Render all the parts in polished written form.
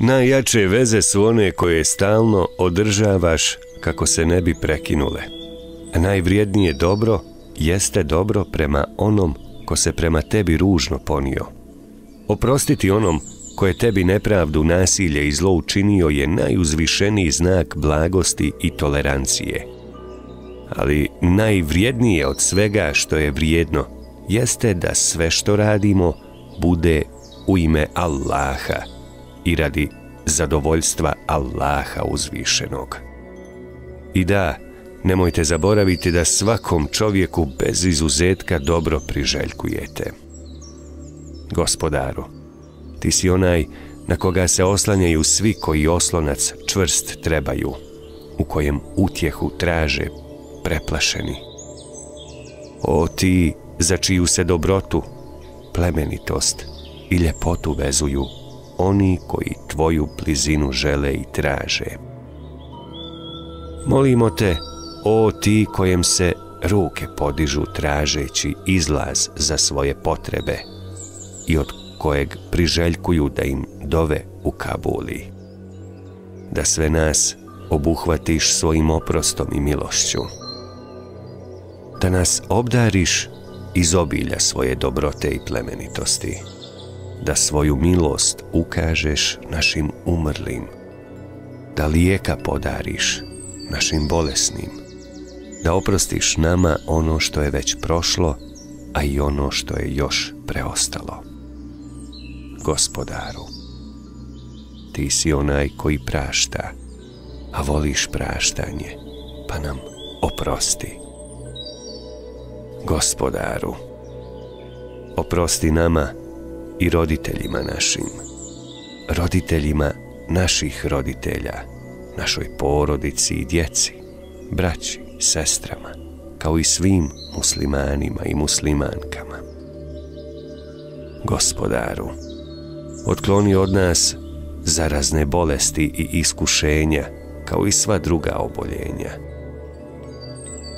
Najjače veze su one koje stalno održavaš kako se ne bi prekinule. A najvrijednije dobro jeste dobro prema onom ko se prema tebi ružno ponio. Oprostiti onom ko je tebi nepravdu, nasilje i zlo učinio je najuzvišeniji znak blagosti i tolerancije. Ali najvrijednije od svega što je vrijedno jeste da sve što radimo bude u ime Allaha i radi zadovoljstva Allaha uzvišenog. I da, nemojte zaboraviti da svakom čovjeku bez izuzetka dobro priželjkujete. Gospodaru, ti si onaj na koga se oslanjaju svi koji oslonac čvrst trebaju, u kojem utjehu traže preplašeni. O ti za čiju se dobrotu, plemenitost i ljepotu vezuju oni koji tvoju blizinu žele i traže. Molimo te, o ti kojem se ruke podižu tražeći izlaz za svoje potrebe i od kojeg priželjkuju da im dove ukabuli, da sve nas obuhvatiš svojim oprostom i milošću, da nas obdariš iz obilja svoje dobrote i plemenitosti, da svoju milost ukažeš našim umrlim, da lijeka podariš našim bolesnim, da oprostiš nama ono što je već prošlo, a i ono što je još preostalo. Gospodaru, ti si onaj koji prašta, a voliš praštanje, pa nam oprosti. Gospodaru, oprosti nama i roditeljima našim, roditeljima naših roditelja, našoj porodici i djeci, braći, sestrama, kao i svim muslimanima i muslimankama. Gospodaru, otkloni od nas zarazne bolesti i iskušenja, kao i sva druga oboljenja.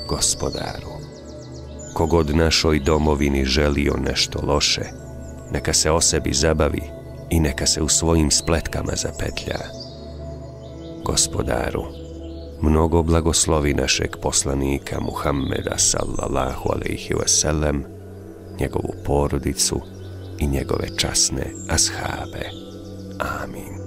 Gospodaru, kogod našoj domovini želio nešto loše, neka se o sebi zabavi i neka se u svojim spletkama zapetlja. Gospodaru, mnogo blagoslovi našeg poslanika Muhammeda sallallahu alejhi ve sellem, njegovu porodicu i njegove časne ashabe. Amin.